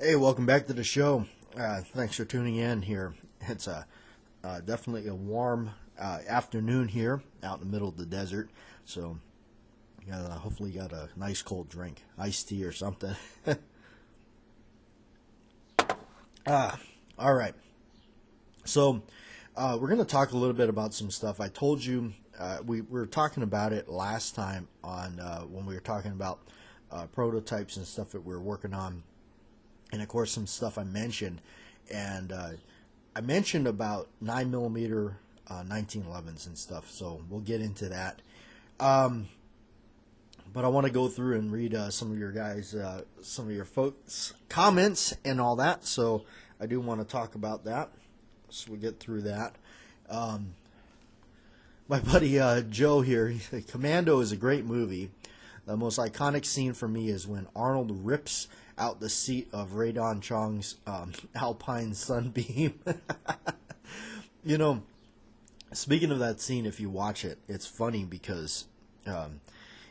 Hey, welcome back to the show. Thanks for tuning in here. It's definitely a warm afternoon here out in the middle of the desert. So, hopefully, you got a nice cold drink, iced tea or something. All right. So, we're going to talk a little bit about some stuff. I told you we were talking about it last time on when we were talking about prototypes and stuff that we were working on. And of course, some stuff I mentioned, and I mentioned about 9mm 1911s and stuff. So we'll get into that. But I want to go through and read some of your guys, some of your folks' comments and all that. So I do want to talk about that. So we get through that. My buddy Joe here, Commando is a great movie. The most iconic scene for me is when Arnold rips out the seat of Radon Chong's Alpine Sunbeam. Speaking of that scene, if you watch it, it's funny because,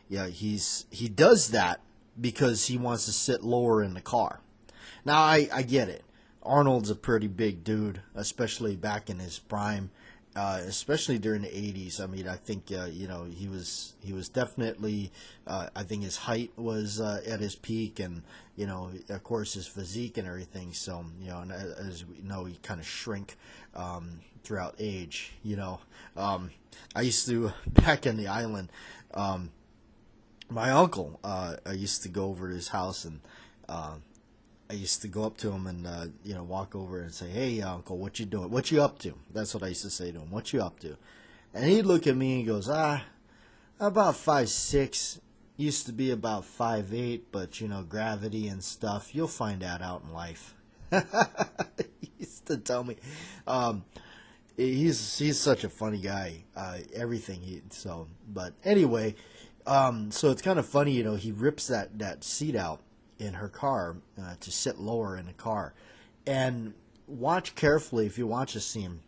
he does that because he wants to sit lower in the car. Now, I get it. Arnold's a pretty big dude, especially back in his prime. Especially during the 80s. I mean, I think, he was definitely, I think his height was at his peak and, of course, his physique and everything. So, and as we know, he kind of shrink throughout age, I used to, back in the island, my uncle, I used to go over to his house and I used to go up to him and, walk over and say, "Hey, Uncle, what you doing? What you up to?" That's what I used to say to him. "What you up to?" And he'd look at me and he goes, about 5'6". Used to be about 5'8", but, gravity and stuff, you'll find that out in life. He used to tell me. He's such a funny guy. But anyway, so it's kind of funny, he rips that seat out in her car to sit lower in the car, and watch carefully. If you watch a scene,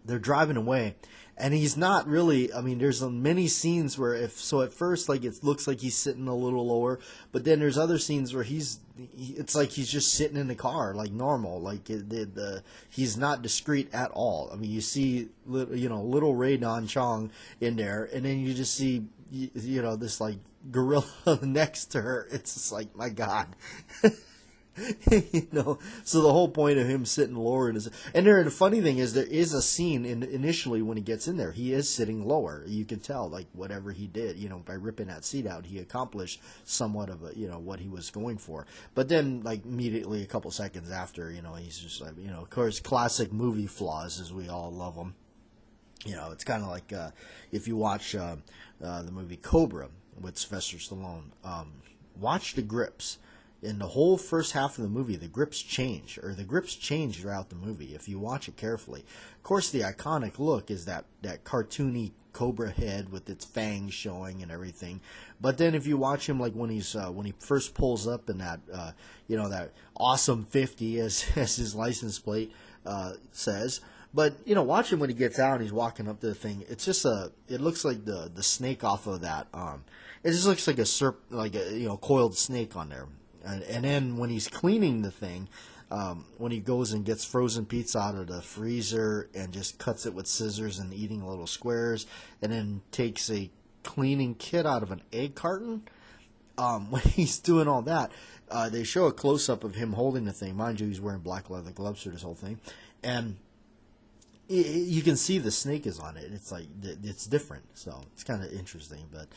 they're driving away, and he's not really. I mean, there's many scenes where at first, like, it looks like he's sitting a little lower, but then there's other scenes where it's like he's just sitting in the car like normal, like he's not discreet at all. I mean, you see little Ray Don Chong in there, and then you just see this like gorilla next to her. It's just like, my God. So the whole point of him sitting lower is, and the funny thing is, there is a scene initially when he gets in there, he is sitting lower. You can tell, like, whatever he did, by ripping that seat out, he accomplished somewhat of what he was going for. But then, like, immediately a couple seconds after, he's just like, of course, classic movie flaws, as we all love them. It's kind of like if you watch the movie Cobra with Sylvester Stallone, watch the grips. In the whole first half of the movie, the grips change throughout the movie if you watch it carefully. Of course, the iconic look is that cartoony cobra head with its fangs showing and everything. But then if you watch him, like when he first pulls up in that that awesome 50 as his license plate says. But watch him when he gets out and he's walking up to the thing. It's just it looks like the snake off of that. It just looks like a coiled snake on there. And then when he's cleaning the thing, when he goes and gets frozen pizza out of the freezer and just cuts it with scissors and eating little squares, and then takes a cleaning kit out of an egg carton, when he's doing all that, they show a close up of him holding the thing. Mind you, he's wearing black leather gloves for this whole thing, and you can see the snake is on it. It's like, it's different, so it's kind of interesting. But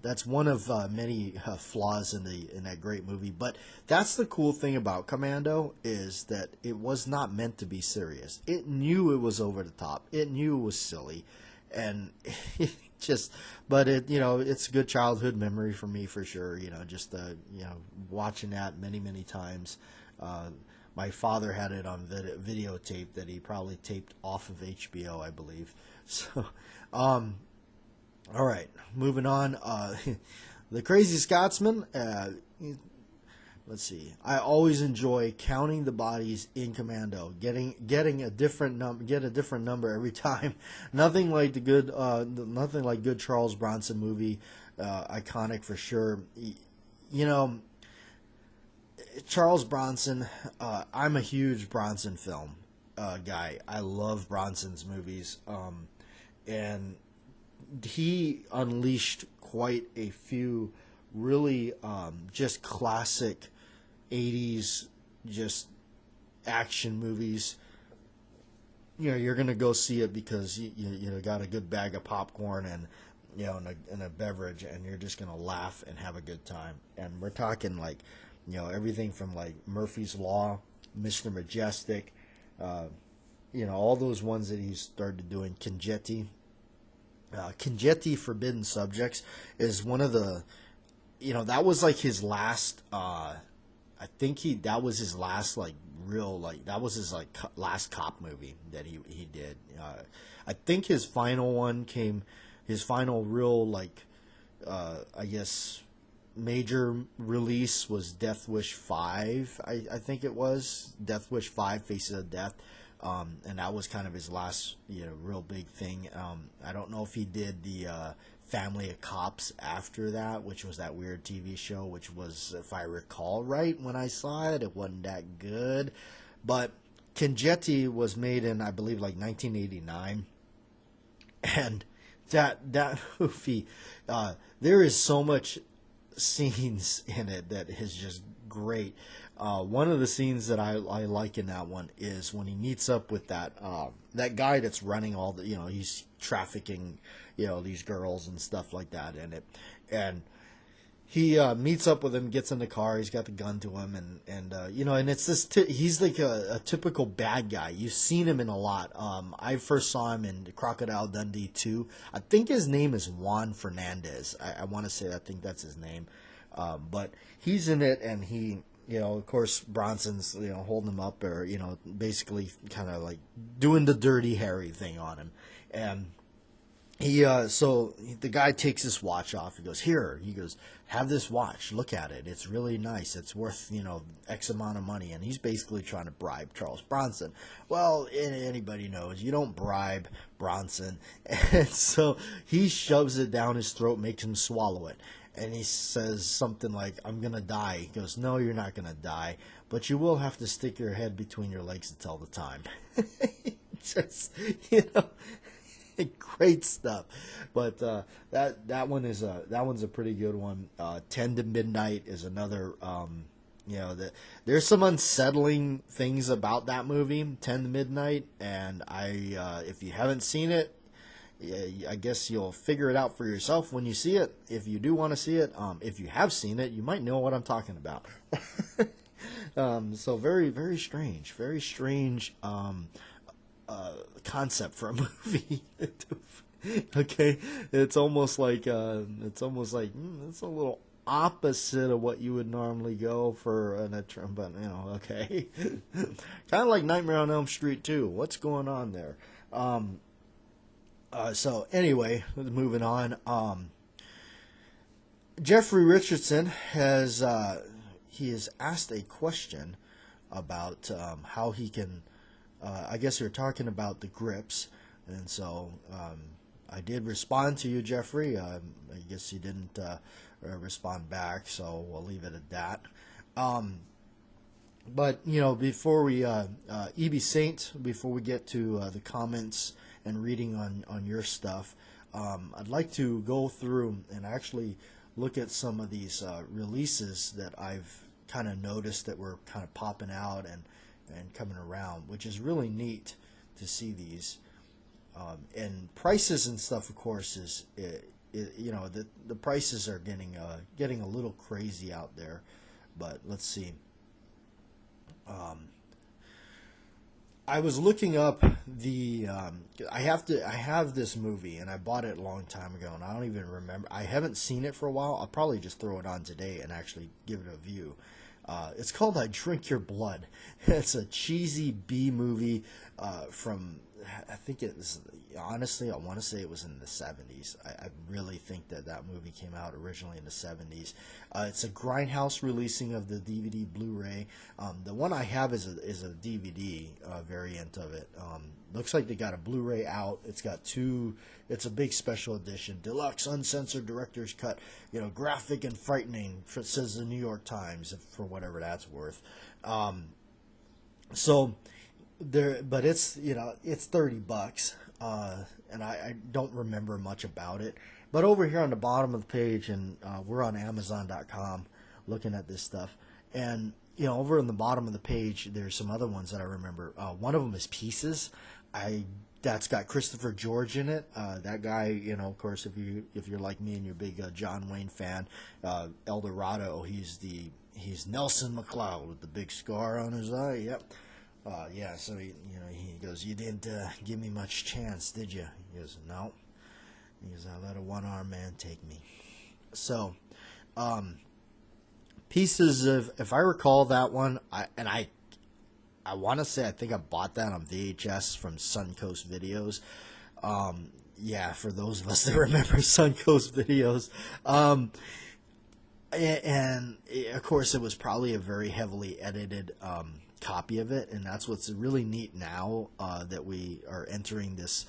that's one of many flaws in that great movie. But that's the cool thing about Commando, is that it was not meant to be serious. It knew it was over the top. It knew it was silly, and but it's a good childhood memory for me for sure. Watching that many times. My father had it on videotape that he probably taped off of HBO, I believe. So, all right, moving on. The Crazy Scotsman. Let's see. I always enjoy counting the bodies in Commando, getting a different number every time. Nothing like good Charles Bronson movie. Iconic for sure. Charles Bronson. I'm a huge Bronson film guy. I love Bronson's movies, and he unleashed quite a few really just classic '80s just action movies. You're gonna go see it because you got a good bag of popcorn and and a beverage, and you're just gonna laugh and have a good time. And we're talking like everything from like Murphy's Law, Mr. Majestic, all those ones that he started doing. Congetti Forbidden Subjects is one of the that was like his last. I think that was his last like real like that was his like last cop movie that he did. I think his final one came, his final real like I guess major release was Death Wish 5. I think it was Death Wish 5: Faces of Death. And that was kind of his last real big thing. I don't know if he did the Family of Cops after that, which was that weird TV show, which was, if I recall right, when I saw it, it wasn't that good. But Congetti was made in, I believe, like 1989, and that movie, there is so much scenes in it that is just great. One of the scenes that I like in that one is when he meets up with that guy that's running all the he's trafficking these girls and stuff like that in it, and he meets up with him, gets in the car, he's got the gun to him, and it's this he's like a typical bad guy. You've seen him in a lot. I first saw him in Crocodile Dundee 2. I think his name is Juan Fernandez. I want to say, I think that's his name, but he's in it, and he. Of course, Bronson's, holding him up, or, basically kind of like doing the Dirty Harry thing on him. And so the guy takes his watch off. He goes, "Here," he goes, "have this watch. Look at it. It's really nice. It's worth, X amount of money." And he's basically trying to bribe Charles Bronson. Well, anybody knows you don't bribe Bronson. And so he shoves it down his throat, makes him swallow it. And he says something like, "I'm going to die." He goes, "No, you're not going to die, but you will have to stick your head between your legs to tell the time." Just, great stuff. But that one's a pretty good one. 10 to Midnight is another, there's some unsettling things about that movie, 10 to Midnight, and if you haven't seen it, I guess you'll figure it out for yourself when you see it, if you do want to see it. If you have seen it, you might know what I'm talking about. So very, very strange concept for a movie. Okay, it's almost like it's a little opposite of what you would normally go for but okay. Kind of like Nightmare on Elm Street 2. What's going on there? So anyway, moving on. Jeffrey Richardson has asked a question about how he can. I guess you're talking about the grips, and so I did respond to you, Jeffrey. I guess you didn't respond back, so we'll leave it at that. But before we EB Saint, before we get to the comments and reading on your stuff, I'd like to go through and actually look at some of these releases that I've kind of noticed that were kind of popping out and coming around, which is really neat to see these. And prices and stuff, of course, the prices are getting a little crazy out there. But let's see. I was looking up the. I have this movie, and I bought it a long time ago, and I don't even remember. I haven't seen it for a while. I'll probably just throw it on today and actually give it a view. It's called "I Drink Your Blood." It's a cheesy B movie from I think it was, honestly, I want to say it was in the 70s. I really think that that movie came out originally in the 70s. It's a Grindhouse releasing of the DVD Blu-ray. The one I have is a DVD variant of it. Looks like they got a Blu-ray out. It's got two. It's a big special edition, deluxe, uncensored director's cut. You know, graphic and frightening. Says the New York Times, for whatever that's worth. So there, but it's, you know, it's $30, and I don't remember much about it. But over here on the bottom of the page, and we're on Amazon.com looking at this stuff, and you know, over on the bottom of the page, there's some other ones that I remember. One of them is Pieces. That's got Christopher George in it. That guy, you know, of course, if you're like me and you're a big John Wayne fan, El Dorado, he's Nelson McLeod with the big scar on his eye. Yep. Yeah. So he goes, "You didn't give me much chance, did you?" He goes, "No." He goes, "I let a one-armed man take me." So, Pieces of, if I recall that one, I want to say I think I bought that on VHS from Suncoast Videos. Yeah, for those of us that remember Suncoast Videos. And of course, it was probably a very heavily edited copy of it, and that's what's really neat now that we are entering this,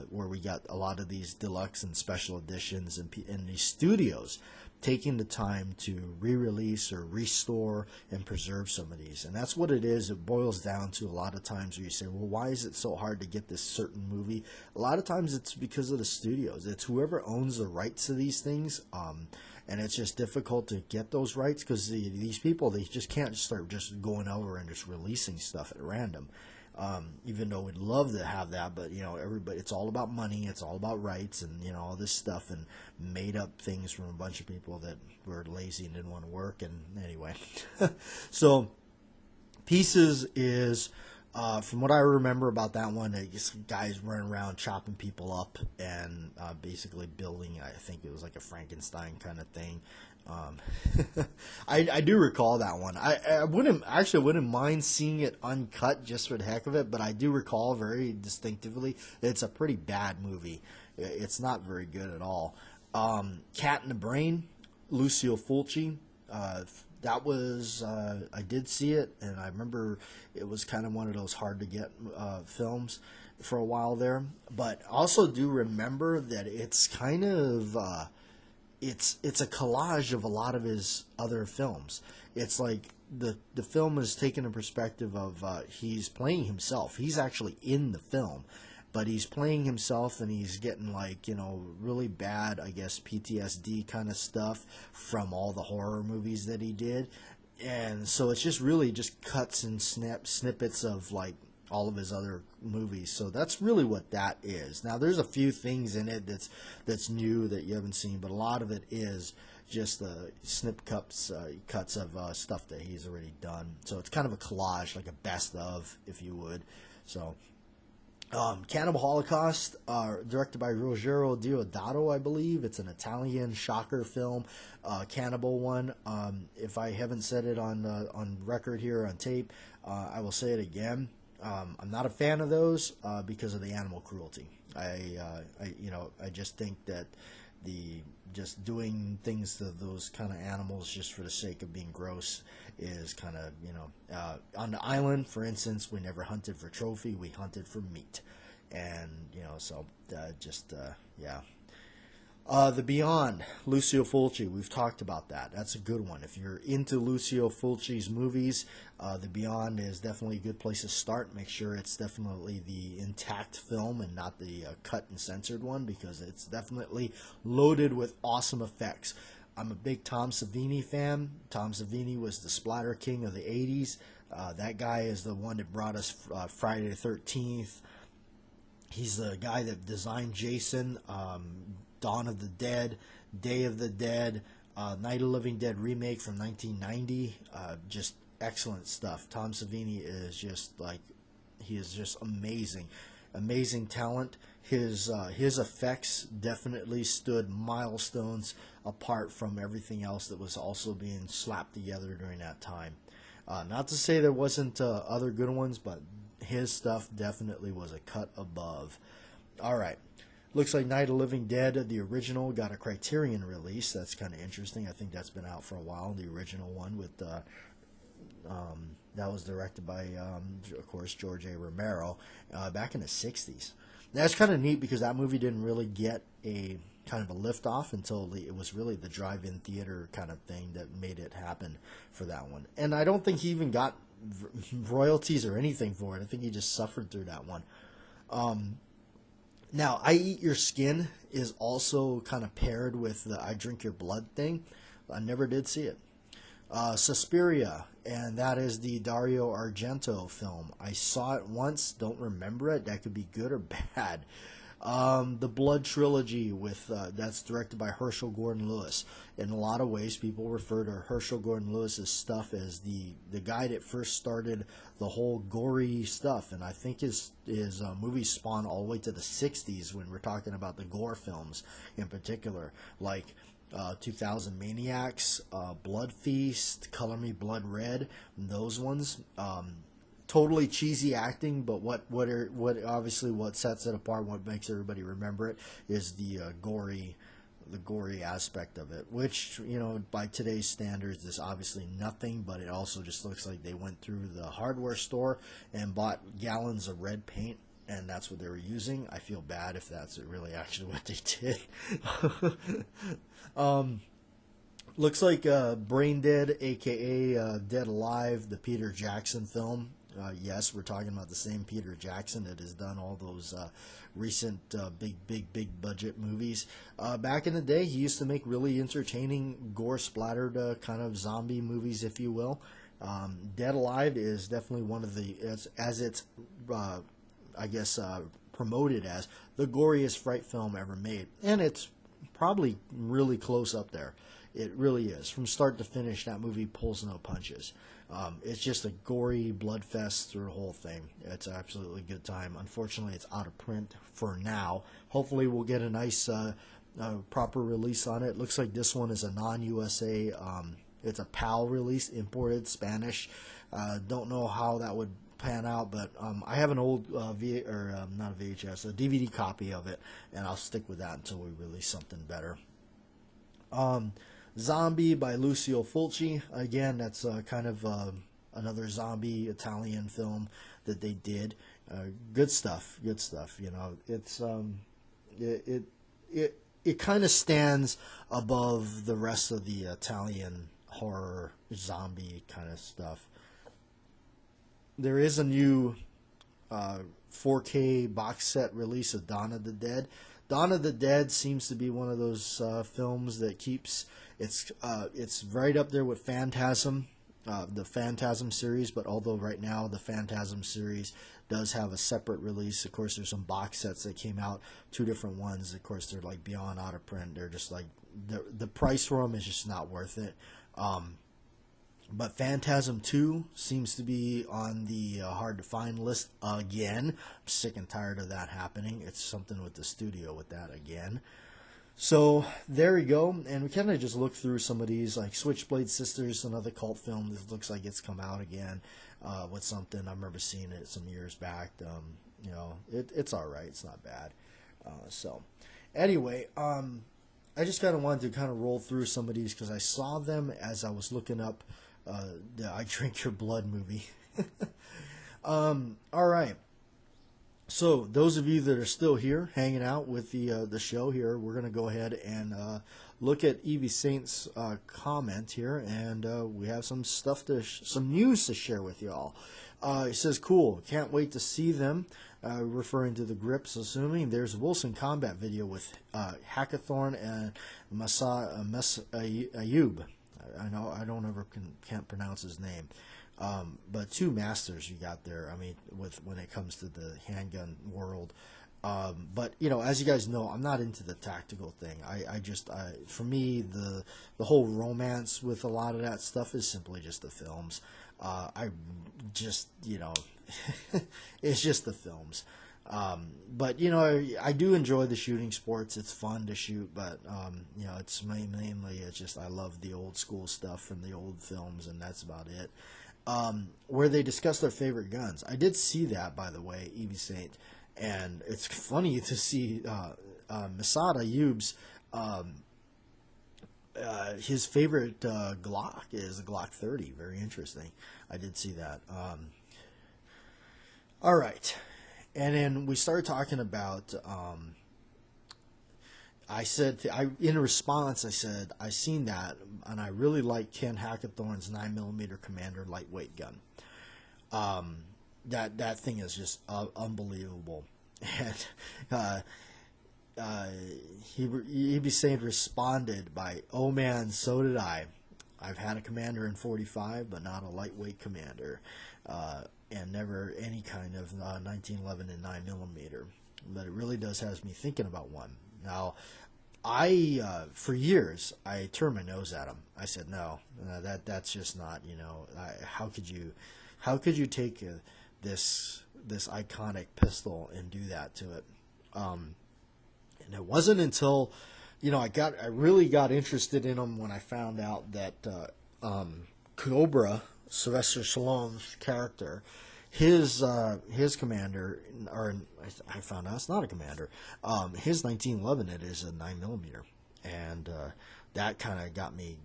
where we got a lot of these deluxe and special editions, and these studios taking the time to re-release or restore and preserve some of these. And that's what it is. It boils down to a lot of times where you say, well, why is it so hard to get this certain movie? A lot of times it's because of the studios. It's whoever owns the rights to these things, and it's just difficult to get those rights because these people, they just can't start just going over and just releasing stuff at random. Even though we'd love to have that, but you know, everybody, it's all about money, it's all about rights, and you know, all this stuff, and made up things from a bunch of people that were lazy and didn't want to work. And anyway, so Pieces is, from what I remember about that one, just guys running around chopping people up and basically building, I think it was like a Frankenstein kind of thing. I do recall that one. I wouldn't mind seeing it uncut just for the heck of it, but I do recall very distinctively that it's a pretty bad movie. It's not very good at all. Cat in the Brain, Lucio Fulci. That was, I did see it, and I remember it was kind of one of those hard to get films for a while there. But I also do remember that it's kind of, it's a collage of a lot of his other films. It's like the film is taken a perspective of, he's playing himself. He's actually in the film, but he's playing himself, and he's getting, like, you know, really bad, I guess, PTSD kind of stuff from all the horror movies that he did. And so it's just really just cuts and snippets of, like, all of his other movies. So that's really what that is. Now, there's a few things in it that's new that you haven't seen, but a lot of it is just the cuts of stuff that he's already done. So it's kind of a collage, like a best of, if you would. So Cannibal Holocaust, directed by Ruggero Deodato, I believe. It's an Italian shocker film, cannibal one. If I haven't said it on record here on tape, I will say it again. I'm not a fan of those because of the animal cruelty. I just think that just doing things to those kind of animals just for the sake of being gross is kind of, on the island, for instance, we never hunted for trophy, we hunted for meat. And, yeah. The Beyond, Lucio Fulci, we've talked about that. That's a good one. If you're into Lucio Fulci's movies, The Beyond is definitely a good place to start. Make sure it's definitely the intact film and not the cut and censored one, because it's definitely loaded with awesome effects. I'm a big Tom Savini fan. Tom Savini was the splatter king of the 80s. That guy is the one that brought us Friday the 13th. He's the guy that designed Jason, Dawn of the Dead, Day of the Dead, Night of the Living Dead remake from 1990. Just excellent stuff. Tom Savini is just like, he is just amazing. Amazing talent. His effects definitely stood milestones apart from everything else that was also being slapped together during that time. Not to say there wasn't other good ones, but his stuff definitely was a cut above. All right. Looks like Night of the Living Dead, the original, got a Criterion release. That's kind of interesting. I think that's been out for a while. The original one with that was directed by, of course, George A. Romero back in the 60s. That's kind of neat because that movie didn't really get a kind of a lift off until it was really the drive-in theater kind of thing that made it happen for that one. And I don't think he even got royalties or anything for it. I think he just suffered through that one. Now, I Eat Your Skin is also kind of paired with the I Drink Your Blood thing. I never did see it. Suspiria, and that is the Dario Argento film. I saw it once, don't remember it. That could be good or bad. The Blood Trilogy with that's directed by Herschel Gordon Lewis. In a lot of ways, people refer to Herschel Gordon Lewis's stuff as the guy that first started the whole gory stuff. And I think his movies spawned all the way to the 60s when we're talking about the gore films in particular, like 2000 Maniacs, Blood Feast, Color Me Blood Red, those ones. Totally cheesy acting, but what obviously what sets it apart, what makes everybody remember it, is the gory aspect of it. Which, you know, by today's standards, is obviously nothing. But it also just looks like they went through the hardware store and bought gallons of red paint, and that's what they were using. I feel bad if that's really actually what they did. Looks like Brain Dead, aka Dead Alive, the Peter Jackson film. Yes, we're talking about the same Peter Jackson that has done all those recent big budget movies. Back in the day, he used to make really entertaining, gore-splattered kind of zombie movies, if you will. Dead Alive is definitely one of the, as it's, I guess, promoted as the goriest fright film ever made. And it's probably really close up there. It really is. From start to finish, that movie pulls no punches. It's just a gory blood fest through the whole thing. It's an absolutely good time. Unfortunately, it's out of print for now. Hopefully, we'll get a nice, proper release on it. Looks like this one is a non-USA. It's a PAL release, imported Spanish. Don't know how that would pan out, but I have an old not a VHS, a DVD copy of it, and I'll stick with that until we release something better. Zombie by Lucio Fulci. Again, that's kind of another zombie Italian film that they did. Good stuff. You know, it's it kind of stands above the rest of the Italian horror zombie kind of stuff. There is a new 4K box set release of Dawn of the Dead. Dawn of the Dead seems to be one of those films that keeps it's right up there with Phantasm, the Phantasm series. But although right now the Phantasm series does have a separate release, of course there's some box sets that came out, 2 different ones. Of course they're like beyond out of print. They're just like the price for them is just not worth it. But Phantasm 2 seems to be on the hard-to-find list again. I'm sick and tired of that happening. It's something with the studio with that again. So, there we go. And we kind of just looked through some of these, like Switchblade Sisters, another cult film that looks like it's come out again with something. I remember seeing it some years back. You know, it's all right. It's not bad. Anyway, I just kind of wanted to kind of roll through some of these because I saw them as I was looking up the I Drink Your Blood movie. All right. So those of you that are still here, hanging out with the show here, we're going to go ahead and look at Evie Saint's comment here, and we have some stuff some news to share with y'all. It says, "Cool, can't wait to see them." Referring to the Grips, assuming there's a Wilson Combat video with Hackathorn and Ayub. I know I don't ever can't pronounce his name, but 2 masters you got there. I mean, when it comes to the handgun world, but you know, as you guys know, I'm not into the tactical thing. I for me the whole romance with a lot of that stuff is simply just the films. I just, you know, it's just the films. But, you know, I do enjoy the shooting sports. It's fun to shoot, but, you know, it's mainly, it's just, I love the old school stuff from the old films, and that's about it. where they discuss their favorite guns. I did see that, by the way, Evie Saint, and it's funny to see Masada Ayub's his favorite Glock is a Glock 30. Very interesting. I did see that. All right, and then we started talking about. I said, in response, I said, I seen that, and I really like Ken Hackathorn's 9mm Commander lightweight gun. That thing is just unbelievable. And he be saying responded by, oh man, so did I. I've had a Commander in 45, but not a lightweight Commander, and never any kind of 1911 and 9mm. But it really does have me thinking about one. Now, for years, I turned my nose at him. I said, no, that's just not, how could you take this iconic pistol and do that to it? And it wasn't until, I really got interested in him when I found out that Cobra, Sylvester Stallone's character, his commander, or I found out it's not a commander. His 1911, it is a 9mm, and that kind of got me,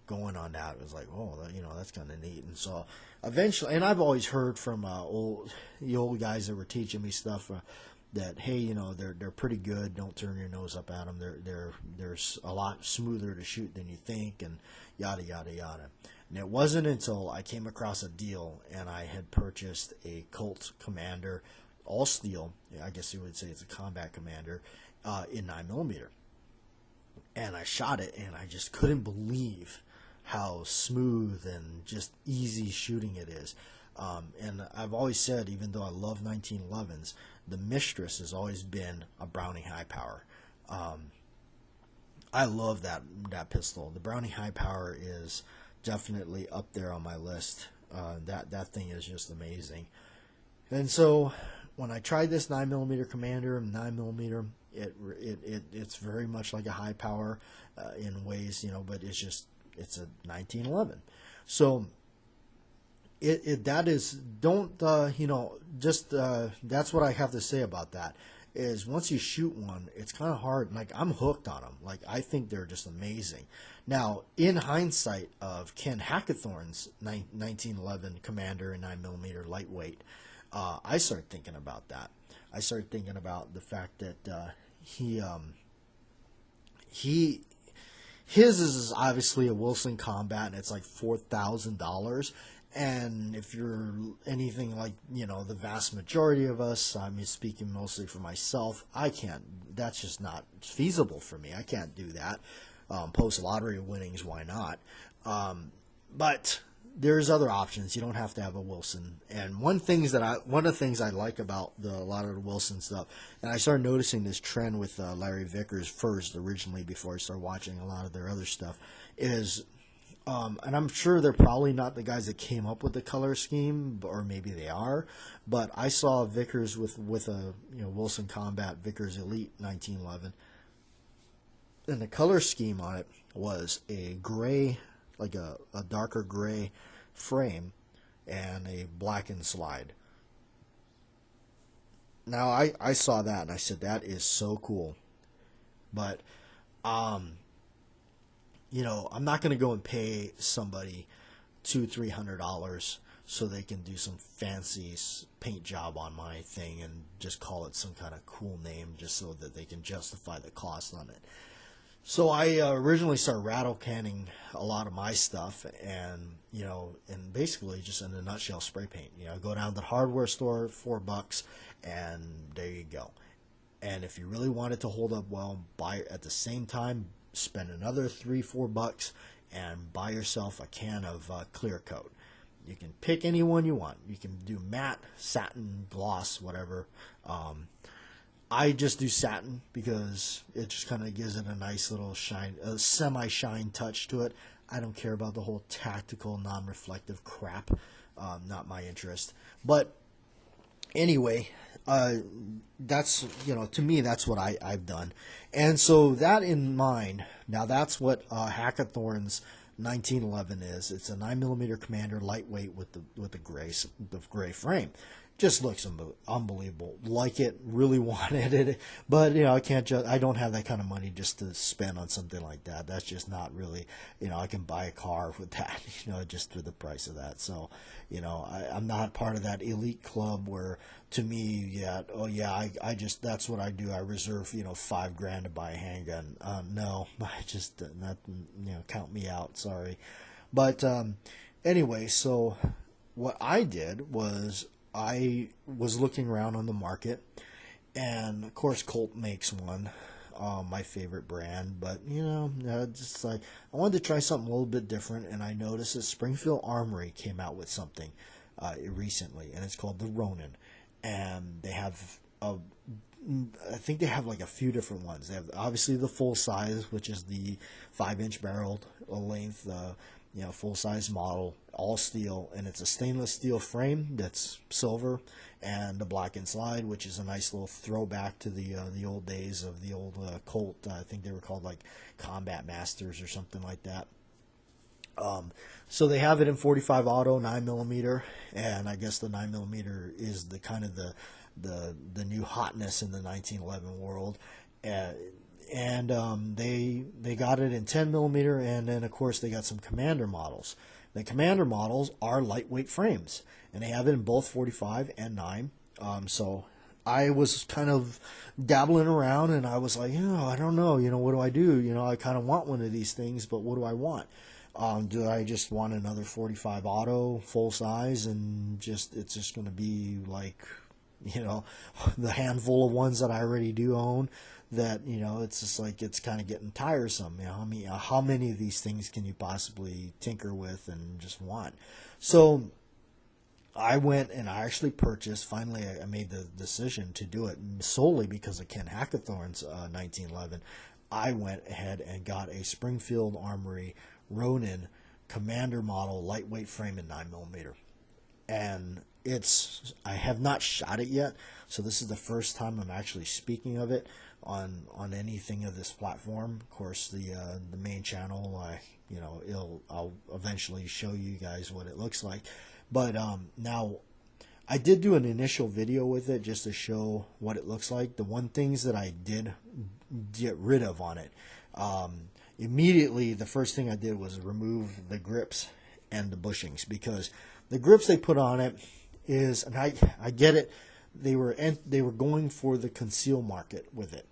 going on that. It was like, oh, that's kind of neat. And so eventually, and I've always heard from the old guys that were teaching me stuff that hey, they're pretty good. Don't turn your nose up at them. They're a lot smoother to shoot than you think, and yada yada yada. And it wasn't until I came across a deal and I had purchased a Colt Commander, all steel. I guess you would say it's a combat commander in 9mm. And I shot it, and I just couldn't believe how smooth and just easy shooting it is. And I've always said, even though I love 1911s, the mistress has always been a Browning High Power. I love that pistol. The Browning High Power is definitely up there on my list. That thing is just amazing. And so when I tried this 9mm Commander, 9mm, it's very much like a high power in ways, but it's a 1911. So that's what I have to say about that. Is once you shoot one, it's kind of hard. Like, I'm hooked on them. Like, I think they're just amazing. Now, in hindsight of Ken Hackathorn's 1911 Commander and 9mm lightweight, I started thinking about that. I started thinking about the fact that his is obviously a Wilson Combat, and it's like $4,000. And if you're anything like, the vast majority of us, I'm speaking mostly for myself, that's just not feasible for me. I can't do that. Post lottery winnings, why not? But there's other options. You don't have to have a Wilson. And one of the things I like about a lot of the Wilson stuff, and I started noticing this trend with Larry Vickers first, originally, before I started watching a lot of their other stuff, is and I'm sure they're probably not the guys that came up with the color scheme, or maybe they are. But I saw Vickers with a Wilson Combat Vickers Elite 1911, and the color scheme on it was a gray, like a darker gray frame, and a blackened slide. Now I saw that and I said, that is so cool, but I'm not going to go and pay somebody $200-300 so they can do some fancy paint job on my thing and just call it some kind of cool name just so that they can justify the cost on it. So I originally started rattle canning a lot of my stuff, and and basically just in a nutshell, spray paint. Go down to the hardware store, $4, and there you go. And if you really want it to hold up well, buy it at the same time. Spend another $3-4 and buy yourself a can of clear coat. You can pick any one you want. You can do matte, satin, gloss, whatever. I just do satin because it just kind of gives it a nice little shine, a semi-shine touch to it. I don't care about the whole tactical, non-reflective crap. Not my interest. But anyway, that's, to me, that's what I've done. And so that in mind, now that's what Hackathorn's 1911 is. It's a 9mm Commander, lightweight with the gray frame. Just looks unbelievable. Like it, really wanted it, but I don't have that kind of money just to spend on something like that. That's just not really, I can buy a car with that, just for the price of that. So, I'm not part of that elite club where, to me, I just, that's what I do. I reserve, $5,000 to buy a handgun. No, I just not, count me out. Sorry, but anyway, so what I did was, I was looking around on the market, and of course Colt makes one, my favorite brand, but just like I wanted to try something a little bit different, and I noticed that Springfield Armory came out with something recently, and it's called the Ronin, and they have I think they have like a few different ones. They have obviously the full size, which is the 5-inch barreled length, full size model, all steel, and it's a stainless steel frame that's silver, and the black and slide, which is a nice little throwback to the old days of the old Colt. I think they were called like Combat Masters or something like that. So they have it in 45 auto, 9mm, and I guess the 9mm is the kind of the new hotness in the 1911 world. And they got it in 10mm, and then of course they got some Commander models. The Commander models are lightweight frames, and they have it in both 45 and 9. So I was kind of dabbling around, and I was like, I don't know, what do I do? I kind of want one of these things, but what do I want? Do I just want another 45 auto full size, and it's just going to be like, the handful of ones that I already do own? That it's just like it's kind of getting tiresome. How many of these things can you possibly tinker with and just want? So I went and I actually purchased. Finally, I made the decision to do it solely because of Ken Hackathorn's 1911. I went ahead and got a Springfield Armory Ronin Commander model, lightweight frame in 9mm, and I have not shot it yet. So this is the first time I'm actually speaking of it on anything of this platform. Of course, the main channel, I'll eventually show you guys what it looks like. But now, I did do an initial video with it just to show what it looks like. The one things that I did get rid of on it, immediately the first thing I did was remove the grips and the bushings, because the grips they put on it is, and I get it, they were going for the conceal market with it.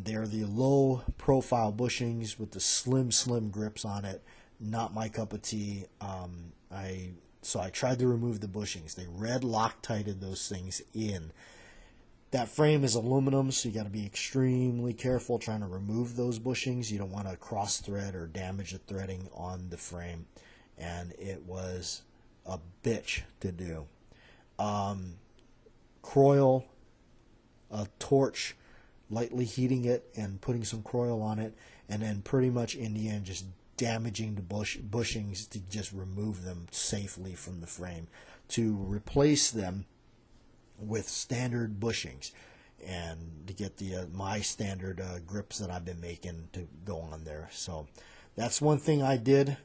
They're the low profile bushings with the slim grips on it. Not my cup of tea. So I tried to remove the bushings. They red Loctited those things in. That frame is aluminum, so you got to be extremely careful trying to remove those bushings. You don't want to cross thread or damage the threading on the frame, and it was a bitch to do. Croil, a torch, lightly heating it and putting some croil on it, and then pretty much in the end just damaging the bushings to just remove them safely from the frame, to replace them with standard bushings, and to get the my standard grips that I've been making to go on there. So that's one thing I did.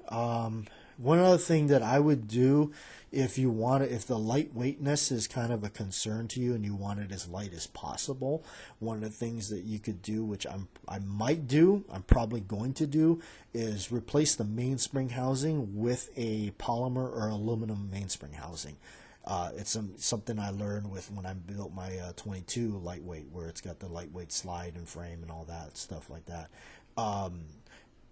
One other thing that I would do, if the lightweightness is kind of a concern to you and you want it as light as possible, one of the things that you could do, which I might do, I'm probably going to do, is replace the mainspring housing with a polymer or aluminum mainspring housing. It's something I learned when I built my 22 lightweight, where it's got the lightweight slide and frame and all that stuff like that.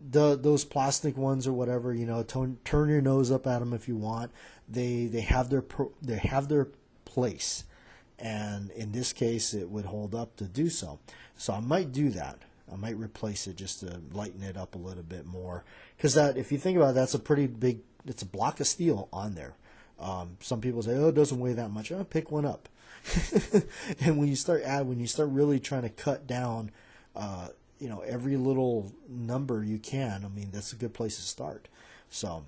Those plastic ones or whatever, turn your nose up at them if you want. They have their place, and in this case, it would hold up to do so. So I might do that. I might replace it just to lighten it up a little bit more, because that, if you think about it, that's a pretty big. It's a block of steel on there. Some people say, "Oh, it doesn't weigh that much." Oh, pick one up. And when you start really trying to cut down, every little number you can, I mean, that's a good place to start. So,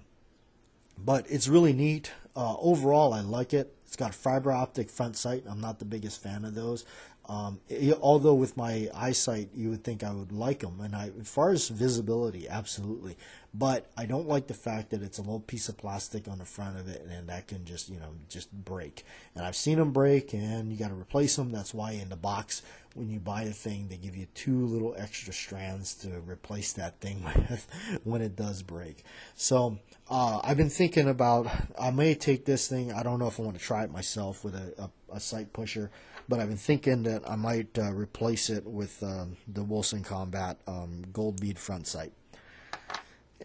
but it's really neat. Overall, I like it. It's got a fiber optic front sight. I'm not the biggest fan of those. Although with my eyesight, you would think I would like them. And as far as visibility, absolutely. But I don't like the fact that it's a little piece of plastic on the front of it, and that can just, just break. And I've seen them break, and you got to replace them. That's why in the box, when you buy the thing, they give you 2 little extra strands to replace that thing with when it does break. So I've been thinking about, I may take this thing. I don't know if I want to try it myself with a sight pusher, but I've been thinking that I might replace it with the Wilson Combat gold bead front sight.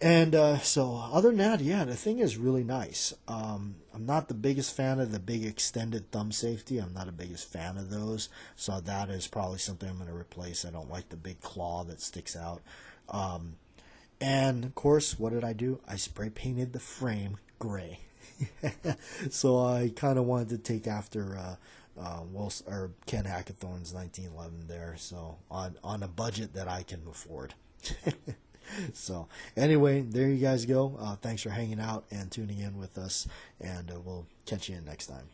And so other than that, yeah, the thing is really nice. I'm not the biggest fan of the big extended thumb safety. I'm not a biggest fan of those. So that is probably something I'm going to replace. I don't like the big claw that sticks out. And of course, what did I do? I spray painted the frame gray. So I kind of wanted to take after Ken Hackathorn's 1911 there. So on a budget that I can afford. So anyway, there you guys go. Thanks for hanging out and tuning in with us, and we'll catch you next time.